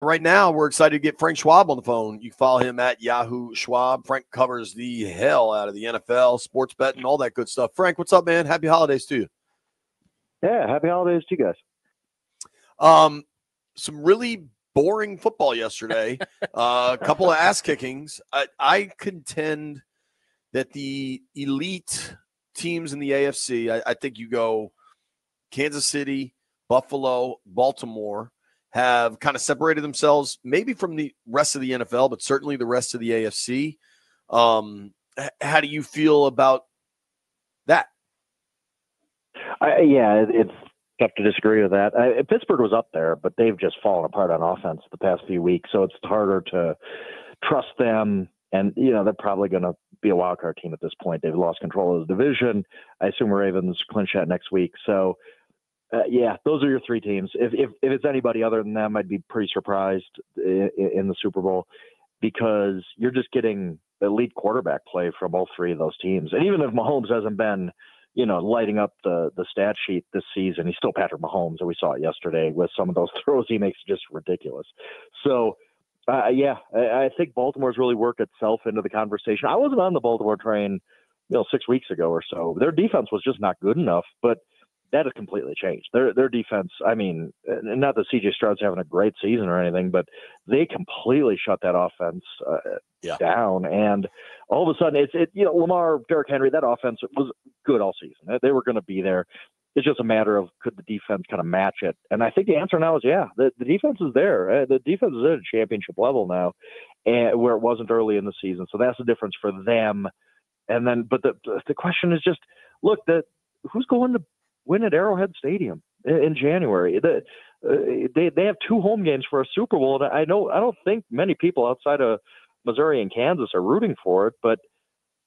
Right now, we're excited to get Frank Schwab on the phone. You can follow him at Yahoo Schwab. Frank covers the hell out of the NFL, sports betting, all that good stuff. Frank, what's up, man? Happy holidays to you. Yeah, happy holidays to you guys. Some really boring football yesterday. A couple of ass kickings. I contend that the elite teams in the AFC, I think you go Kansas City, Buffalo, Baltimore, have kind of separated themselves maybe from the rest of the NFL, but certainly the rest of the AFC. How do you feel about that? It's tough to disagree with that. Pittsburgh was up there, but they've just fallen apart on offense the past few weeks, so it's harder to trust them. And, they're probably going to be a wild card team at this point. They've lost control of the division. I assume Ravens clinch that next week. So, those are your three teams. If it's anybody other than them, I'd be pretty surprised in the Super Bowl, because you're just getting elite quarterback play from all three of those teams. And even if Mahomes hasn't been, lighting up the stat sheet this season, he's still Patrick Mahomes, and we saw it yesterday with some of those throws he makes, just ridiculous. So, I think Baltimore's really worked itself into the conversation. I wasn't on the Baltimore train, 6 weeks ago or so. Their defense was just not good enough, but that has completely changed. Their defense, I mean, not that C.J. Stroud's having a great season or anything, but they completely shut that offense down. And all of a sudden, Lamar, Derrick Henry, that offense was good all season. They were going to be there. It's just a matter of, could the defense kind of match it? And I think the answer now is, the defense is there. The defense is at a championship level now, and where it wasn't early in the season. So that's the difference for them. And then, but the question is just, look, who's going to win at Arrowhead Stadium in January? They have two home games for a Super Bowl. And I don't think many people outside of Missouri and Kansas are rooting for it, but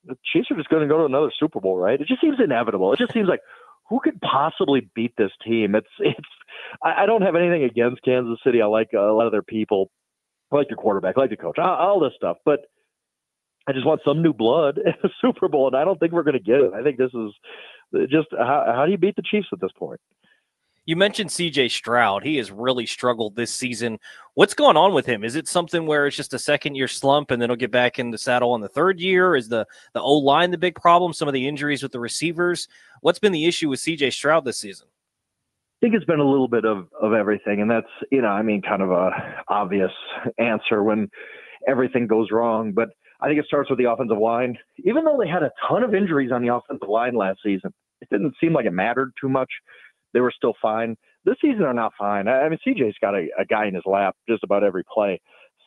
the Chiefs are just going to go to another Super Bowl, right? It just seems inevitable. It just seems like, who could possibly beat this team? I don't have anything against Kansas City. I like a lot of their people. I like your quarterback, I like the coach, all this stuff, but I just want some new blood in the Super Bowl, and I don't think we're going to get it. I think this is just how do you beat the Chiefs at this point? You mentioned C.J. Stroud. He has really struggled this season. What's going on with him? Is it something where it's just a second-year slump and then he'll get back in the saddle in the third year? Is the O-line the big problem, some of the injuries with the receivers? What's been the issue with C.J. Stroud this season? I think it's been a little bit of everything, and that's, kind of a obvious answer when everything goes wrong. But I think it starts with the offensive line. Even though they had a ton of injuries on the offensive line last season, it didn't seem like it mattered too much. They were still fine. This season, they're not fine. I mean, CJ's got a guy in his lap just about every play.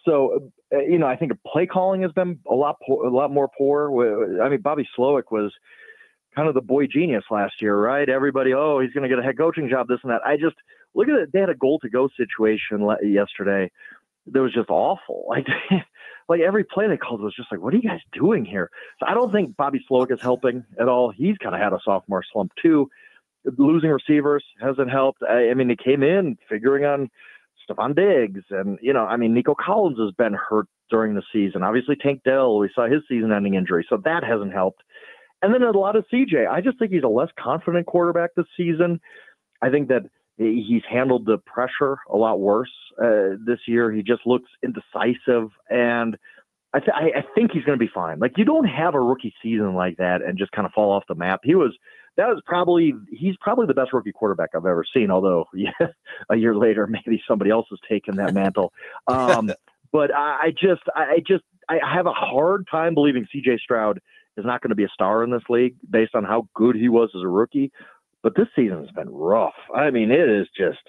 So, I think play calling has been a lot more poor. I mean, Bobby Slowick was kind of the boy genius last year, right? Everybody, he's going to get a head coaching job, this and that. I just look at it. They had a goal-to-go situation yesterday that was just awful. Like every play they called was just like, what are you guys doing here? So I don't think Bobby Slowick is helping at all. He's kind of had a sophomore slump too. Losing receivers hasn't helped. I mean, they came in figuring on Stephon Diggs, and Nico Collins has been hurt during the season. Obviously, Tank Dell, we saw his season-ending injury, so that hasn't helped. And then a lot of CJ. I just think he's a less confident quarterback this season. I think that he's handled the pressure a lot worse this year. He just looks indecisive, and I think he's going to be fine. Like, you don't have a rookie season like that and just kind of fall off the map. He's probably the best rookie quarterback I've ever seen, although a year later, maybe somebody else has taken that mantle. But I have a hard time believing CJ Stroud is not going to be a star in this league based on how good he was as a rookie. But this season has been rough. I mean, it is just,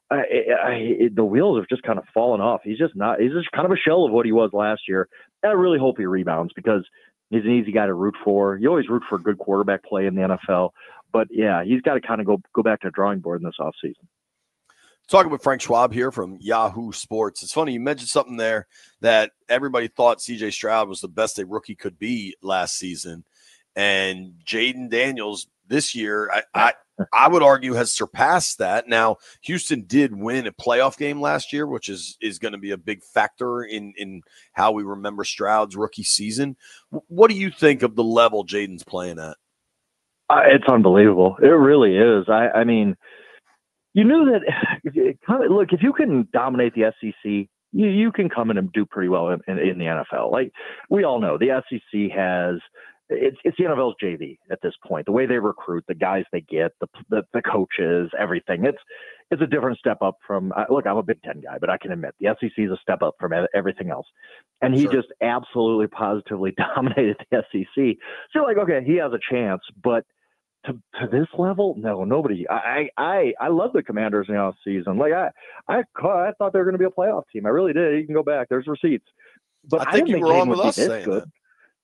the wheels have just kind of fallen off. He's just kind of a shell of what he was last year. And I really hope he rebounds, because he's an easy guy to root for. You always root for good quarterback play in the NFL. But, yeah, he's got to kind of go back to the drawing board in this offseason. Talking with Frank Schwab here from Yahoo Sports. It's funny, you mentioned something there that everybody thought C.J. Stroud was the best a rookie could be last season. And Jayden Daniels this year, I would argue, has surpassed that. Now, Houston did win a playoff game last year, which is going to be a big factor in how we remember Stroud's rookie season. What do you think of the level Jayden's playing at? It's unbelievable. It really is. I mean, you knew that, look, if you can dominate the SEC you can come in and do pretty well in the NFL. Like we all know, the SEC has it's the NFL's JV at this point. The way they recruit, the guys they get, the coaches, everything. It's a different step up from. Look, I'm a Big Ten guy, but I can admit the SEC is a step up from everything else. And he just absolutely, positively dominated the SEC. So you're like, okay, he has a chance, but to this level, no, nobody. I love the Commanders in the off season. Like I thought they were going to be a playoff team. I really did. You can go back. There's receipts. But I think you were on with us saying good. that.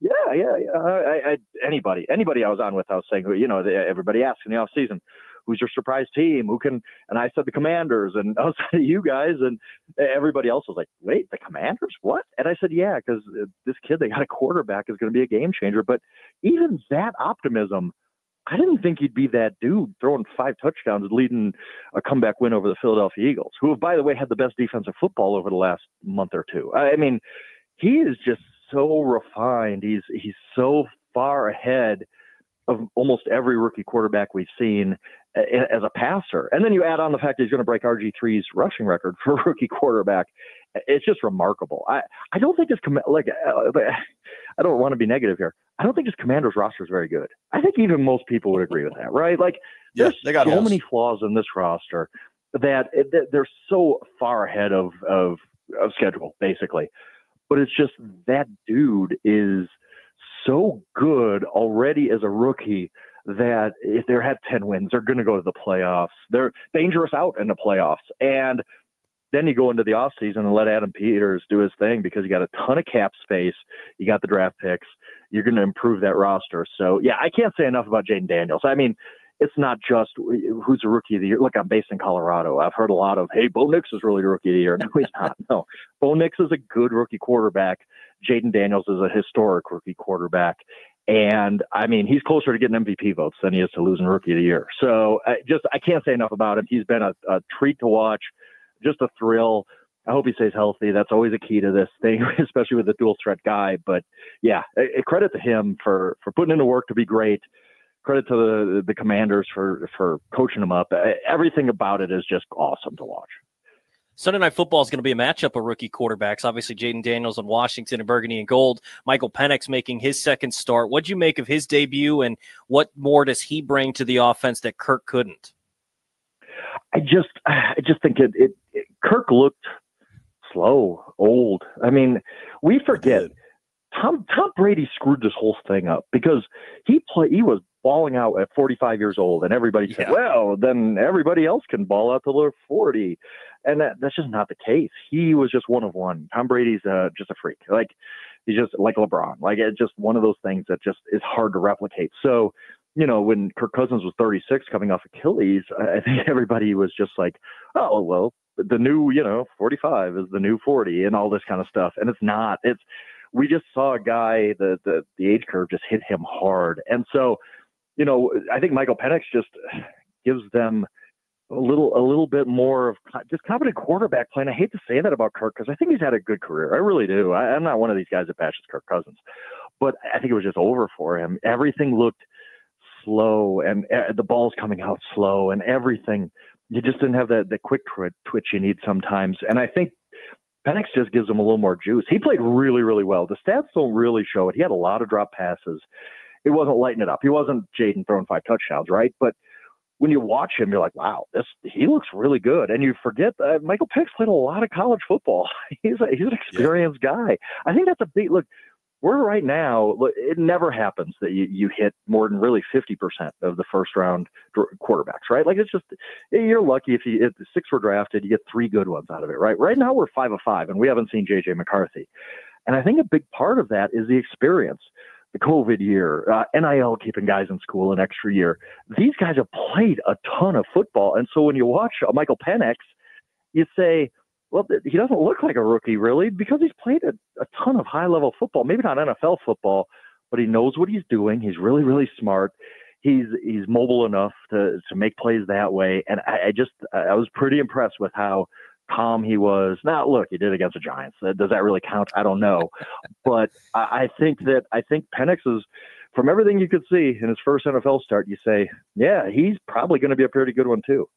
Yeah. Anybody I was on with, I was saying, everybody asks in the off season, who's your surprise team? Who can? And I said the Commanders, and I was you guys, and everybody else was like, wait, the Commanders? What? And I said, yeah, because this kid they got a quarterback is going to be a game changer. But even that optimism, I didn't think he'd be that dude throwing 5 touchdowns, leading a comeback win over the Philadelphia Eagles, who have, by the way, had the best defensive football over the last month or two. I mean, he is just so refined. He's so far ahead of almost every rookie quarterback we've seen as a passer. And then you add on the fact that he's going to break RG3's rushing record for a rookie quarterback. It's just remarkable. I don't think I don't want to be negative here. I don't think his Commanders roster is very good. I think even most people would agree with that, right? Like, there's so many flaws in this roster that they're so far ahead of schedule, basically. But it's just that dude is so good already as a rookie that if they're at 10 wins, they're going to go to the playoffs. They're dangerous out in the playoffs. And then you go into the offseason and let Adam Peters do his thing because you got a ton of cap space. You got the draft picks. You're going to improve that roster. So, yeah, I can't say enough about Jayden Daniels. I mean, it's not just who's a rookie of the year. Look, I'm based in Colorado. I've heard a lot of, hey, Bo Nix is really the rookie of the year. No, he's not. No, Bo Nix is a good rookie quarterback. Jayden Daniels is a historic rookie quarterback. And, I mean, he's closer to getting MVP votes than he is to losing rookie of the year. So, I can't say enough about him. He's been a treat to watch, just a thrill. I hope he stays healthy. That's always a key to this thing, especially with a dual threat guy. But, yeah, credit to him for putting in the work to be great. Credit to the Commanders for coaching them up. Everything about it is just awesome to watch. Sunday Night Football is going to be a matchup of rookie quarterbacks. Obviously, Jayden Daniels on Washington and Burgundy and Gold. Michael Penix making his second start. What'd you make of his debut, and what more does he bring to the offense that Kirk couldn't? I just think Kirk looked slow, old. I mean, we forget Tom Brady screwed this whole thing up because he was balling out at 45 years old, and everybody said, well, then everybody else can ball out till they're 40. And that's just not the case. He was just one of one. Tom Brady's just a freak. Like, he's just like LeBron. Like, it's just one of those things that just is hard to replicate. So, when Kirk Cousins was 36 coming off Achilles, I think everybody was just like, oh, well, the new, 45 is the new 40 and all this kind of stuff. And it's not. We just saw a guy, the age curve just hit him hard. And so, I think Michael Penix just gives them a little bit more of just competent quarterback play. And I hate to say that about Kirk because I think he's had a good career. I really do. I'm not one of these guys that bashes Kirk Cousins, but I think it was just over for him. Everything looked slow, and the ball's coming out slow, and everything. You just didn't have the quick twitch you need sometimes. And I think Penix just gives him a little more juice. He played really, really well. The stats don't really show it. He had a lot of drop passes. It wasn't lighting it up. He wasn't Jayden throwing 5 touchdowns, right? But when you watch him, you're like, wow, he looks really good. And you forget that Michael Penix played a lot of college football. He's an experienced guy. I think that's a big look. We're right now, it never happens that you hit more than really 50% of the first round quarterbacks, right? Like, it's just, you're lucky if the 6 were drafted, you get 3 good ones out of it, right? Right now we're 5 of 5, and we haven't seen J.J. McCarthy. And I think a big part of that is the experience. The COVID year, NIL keeping guys in school an extra year. These guys have played a ton of football. And so when you watch Michael Penix, you say, well, he doesn't look like a rookie, really, because he's played a ton of high-level football. Maybe not NFL football, but he knows what he's doing. He's really, really smart. He's mobile enough to make plays that way. And I was pretty impressed with how calm he was. Now, look, he did against the Giants. Does that really count? I don't know. But I think Penix is, from everything you could see in his first NFL start, you say, yeah, he's probably going to be a pretty good one too.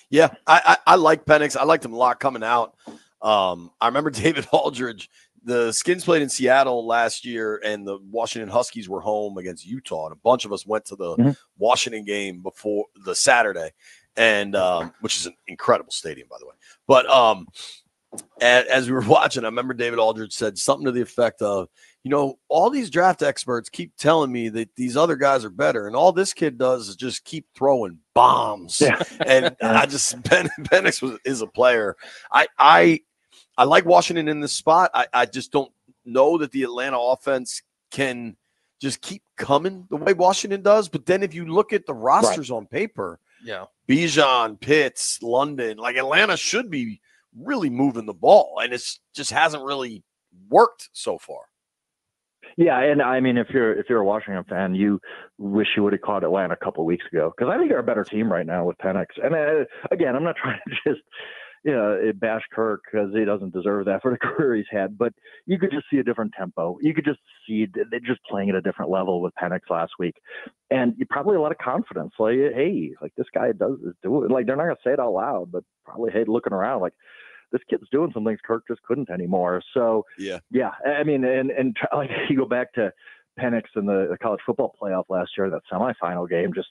Yeah, I like Penix. I liked him a lot coming out. I remember David Aldridge. The Skins played in Seattle last year, and the Washington Huskies were home against Utah. And a bunch of us went to the Washington game before the Saturday, and which is an incredible stadium, by the way. But as we were watching, I remember David Aldridge said something to the effect of, all these draft experts keep telling me that these other guys are better, and all this kid does is just keep throwing bombs. Yeah. And I just Penix is a player. I like Washington in this spot. I just don't know that the Atlanta offense can just keep coming the way Washington does. But then if you look at the rosters on paper, Bijan, Pitts, London, like Atlanta should be really moving the ball, and it's just hasn't really worked so far. Yeah, and I mean, if you're a Washington fan, you wish you would have caught Atlanta a couple of weeks ago, because I think they're a better team right now with Penix. And again, I'm not trying to just bash Kirk because he doesn't deserve that for the career he's had, but you could just see a different tempo. You could just see they're just playing at a different level with Penix last week, and you probably a lot of confidence. Like, hey, like this guy does do it. Like they're not gonna say it out loud, but probably looking around like, this kid's doing some things Kirk just couldn't anymore. So yeah. I mean, and like you go back to Penix in the college football playoff last year, that semifinal game, just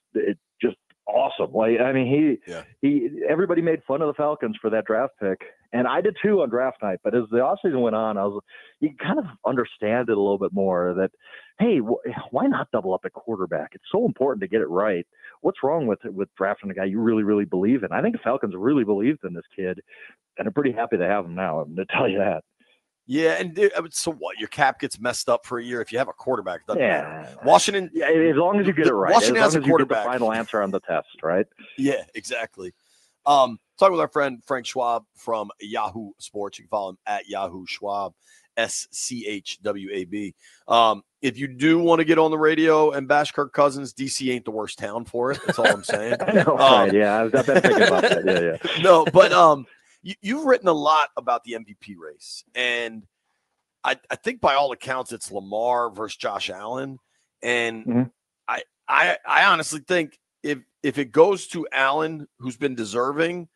awesome. Like, I mean, he everybody made fun of the Falcons for that draft pick, and I did too on draft night. But as the offseason went on, you kind of understand it a little bit more that, hey, why not double up at quarterback? It's so important to get it right. What's wrong with drafting a guy you really, really believe in? I think the Falcons really believed in this kid, and I'm pretty happy to have him now. I'm going to tell you that. Yeah, and so what? Your cap gets messed up for a year if you have a quarterback. It doesn't matter. Washington. Yeah, as long as you get it right. Washington has a quarterback. You get the final answer on the test, right? Yeah, exactly. Talking with our friend Frank Schwab from Yahoo Sports. You can follow him at Yahoo Schwab, SCHWAB. If you do want to get on the radio and bash Kirk Cousins, DC ain't the worst town for it. That's all I'm saying. I know, right? Yeah, I've been thinking about that. Yeah. No, but you've written a lot about the MVP race, and I think by all accounts it's Lamar versus Josh Allen, and I honestly think if it goes to Allen, who's been deserving,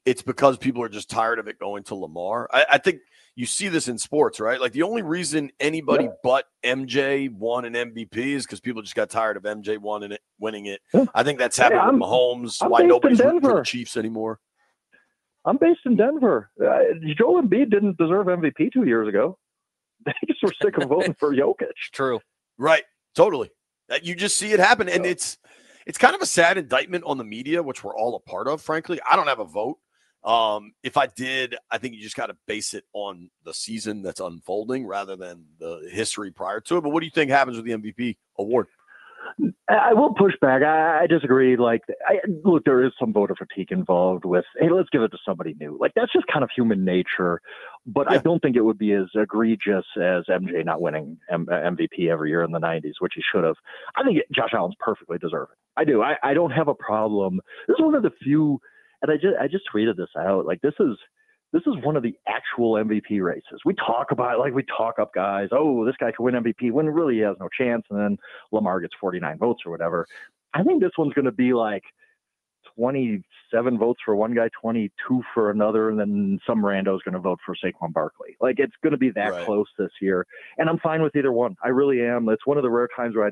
it's because people are just tired of it going to Lamar. I think you see this in sports, right? Like the only reason anybody but MJ won an MVP is because people just got tired of MJ winning it. I think that's happened with Mahomes. Why nobody's rooting for the Chiefs anymore. I'm based in Denver. Joel Embiid didn't deserve MVP 2 years ago. They just were sick of voting for Jokic. True. Right. Totally. You just see it happen. And it's kind of a sad indictment on the media, which we're all a part of, frankly. I don't have a vote. If I did, I think you just got to base it on the season that's unfolding rather than the history prior to it. But what do you think happens with the MVP award? I will push back. I disagree. Look, there is some voter fatigue involved with, hey, let's give it to somebody new. Like, that's just kind of human nature. But I don't think it would be as egregious as MJ not winning MVP every year in the 90s, which he should have. I think Josh Allen's perfectly deserving. I do. I don't have a problem. This is one of the few, and I just tweeted this out. Like, this is one of the actual MVP races. We talk about it like we talk up guys. Oh, this guy could win MVP when really he has no chance. And then Lamar gets 49 votes or whatever. I think this one's going to be like 27 votes for one guy, 22 for another. And then some rando is going to vote for Saquon Barkley. Like, it's going to be that close this year. And I'm fine with either one. I really am. It's one of the rare times where I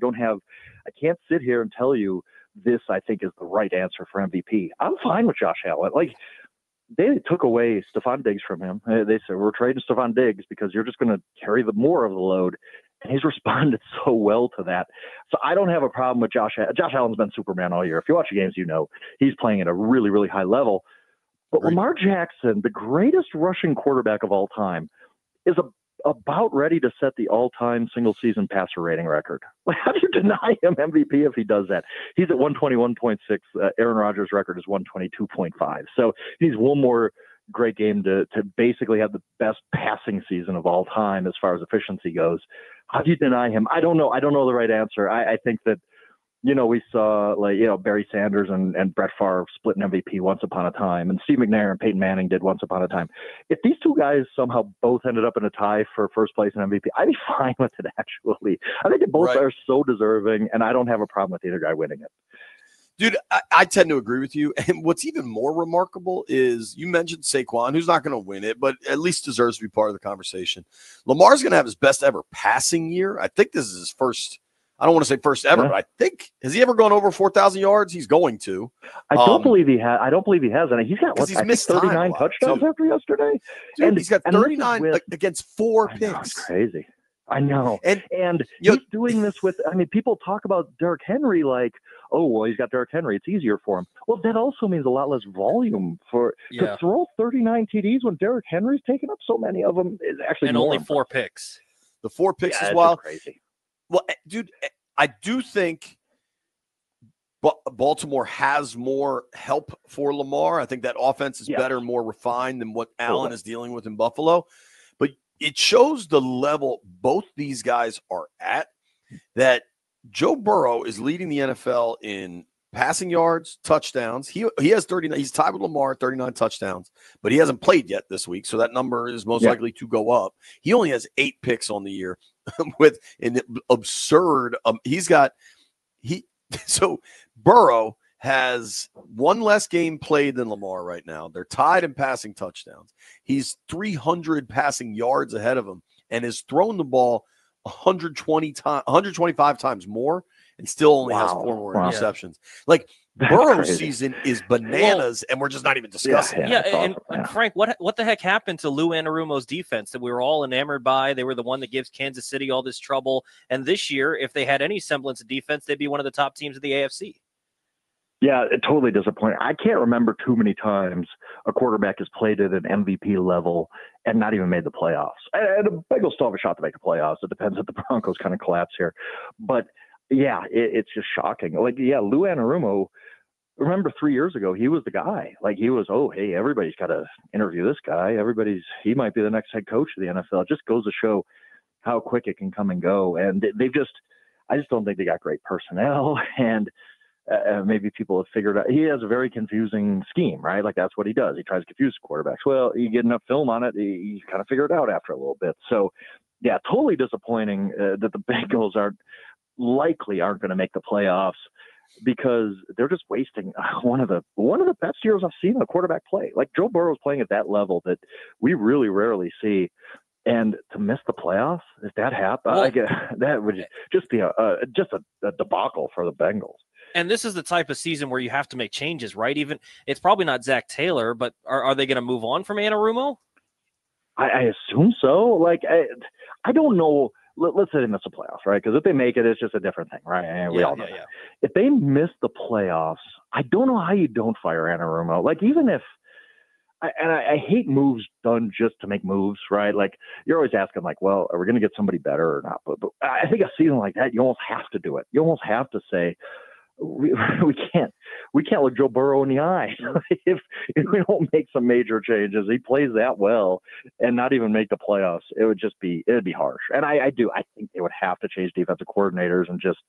can't sit here and tell you this, I think, is the right answer for MVP. I'm fine with Josh Allen. Like, they took away Stephon Diggs from him. They said, we're trading Stephon Diggs because you're just going to carry more of the load. And he's responded so well to that. So I don't have a problem with Josh. Josh Allen's been Superman all year. If you watch the games, he's playing at a really, really high level. But Lamar Jackson, the greatest rushing quarterback of all time, is about ready to set the all-time single-season passer rating record. Like, how do you deny him MVP if he does that? He's at 121.6. Aaron Rodgers' record is 122.5. So he needs one more great game to basically have the best passing season of all time as far as efficiency goes. How do you deny him? I don't know. I don't know the right answer. I think that, we saw Barry Sanders and Brett Favre split an MVP once upon a time, and Steve McNair and Peyton Manning did once upon a time. If these two guys somehow both ended up in a tie for first place in MVP, I'd be fine with it, actually. I think they both are so deserving, and I don't have a problem with either guy winning it. Dude, I tend to agree with you. And what's even more remarkable is you mentioned Saquon, who's not going to win it, but at least deserves to be part of the conversation. Lamar's going to have his best ever passing year. I think this is his first. I don't want to say first ever, but I think, has he ever gone over 4,000 yards? He's going to. I don't believe he has. I don't believe he has. And he's got he's missed 39 touchdowns after yesterday. Dude, he's got 39 against 4 picks. That's crazy. I know. And he's doing this with, I mean, people talk about Derrick Henry like, oh, well, he's got Derrick Henry. It's easier for him. Well, that also means a lot less volume to throw 39 TDs when Derrick Henry's taking up so many of them is actually only impressive. 4 picks. The 4 picks is wild. Crazy. Well, dude, I do think Baltimore has more help for Lamar. I think that offense is better, more refined than what Allen is dealing with in Buffalo. But it shows the level both these guys are at, that Joe Burrow is leading the NFL in passing yards, touchdowns. He has 39. He's tied with Lamar, 39 touchdowns, but he hasn't played yet this week, so that number is most likely to go up. He only has 8 picks on the year with an absurd. So Burrow has 1 less game played than Lamar right now. They're tied in passing touchdowns. He's 300 passing yards ahead of him and has thrown the ball 125 times more and still only has 4 more interceptions. Like, Burrow's season is bananas, and we're just not even discussing it. And Frank, what the heck happened to Lou Anarumo's defense that we were all enamored by? They were the one that gives Kansas City all this trouble. And this year, if they had any semblance of defense, they'd be one of the top teams of the AFC. Yeah, it totally disappointing. I can't remember too many times a quarterback has played at an MVP level and not even made the playoffs. And the Bengals still have a shot to make the playoffs. It depends if the Broncos kind of collapse here. But, yeah, it's just shocking. Like, yeah, Lou Anarumo, remember 3 years ago, he was the guy. Like, he was, oh, hey, everybody's got to interview this guy. He might be the next head coach of the NFL. It just goes to show how quick it can come and go. And I just don't think they got great personnel. And maybe people have figured out he has a very confusing scheme, right? Like, that's what he does. He tries to confuse quarterbacks. Well, you get enough film on it, you kind of figure it out after a little bit. So, yeah, totally disappointing that the Bengals aren't going to make the playoffs because they're just wasting one of the best years I've seen a quarterback play. Like, Joe Burrow's playing at that level that we really rarely see. And to miss the playoffs, if that happened, that would just be a debacle for the Bengals. And this is the type of season where you have to make changes, right? Even it's probably not Zach Taylor, but are they going to move on from Anarumo? I assume so. Like, I don't know. Let's say they miss the playoffs, right? Because if they make it, it's just a different thing, right? And we all know that. If they miss the playoffs, I don't know how you don't fire Anarumo. Like, even if I hate moves done just to make moves, right? Like, you're always asking, like, well, are we going to get somebody better or not? But I think a season like that, you almost have to do it. You almost have to say, we can't look Joe Burrow in the eye if we don't make some major changes. He plays that well and not even make the playoffs. It'd be harsh. And I think they would have to change defensive coordinators and just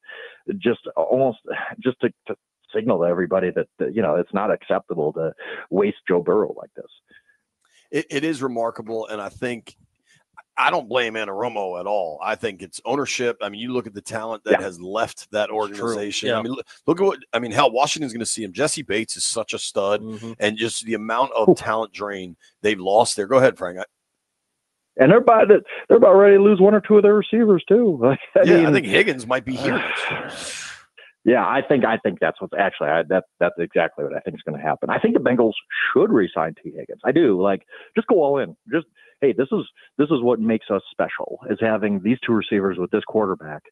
to signal to everybody that it's not acceptable to waste Joe Burrow like this. It is remarkable, and I don't blame Anarumo at all. I think it's ownership. I mean, you look at the talent that has left that organization. Yeah. I mean, look at hell, Washington's going to see him. Jesse Bates is such a stud, and just the amount of talent drain they've lost there. Go ahead, Frank. And they're about ready to lose 1 or 2 of their receivers too. I think Higgins might be here next year. Yeah, I think that's what's actually that's exactly what I think is going to happen. I think the Bengals should re-sign T. Higgins. I do. Like, just go all in. Just, hey, this is what makes us special, is having these 2 receivers with this quarterback.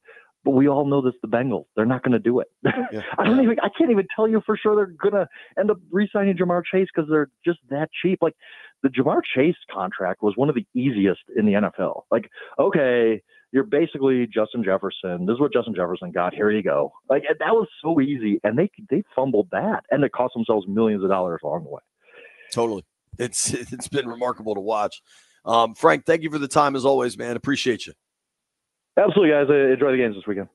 But we all know this, the Bengals. They're not going to do it. Yeah. I can't even tell you for sure they're going to end up re-signing Jamar Chase because they're just that cheap. Like, the Jamar Chase contract was one of the easiest in the NFL. Like, okay, you're basically Justin Jefferson. This is what Justin Jefferson got. Here you go. Like, that was so easy, and they fumbled that, and it cost themselves millions of dollars along the way. Totally, it's been remarkable to watch. Frank, thank you for the time as always, man. Appreciate you. Absolutely, guys. Enjoy the games this weekend.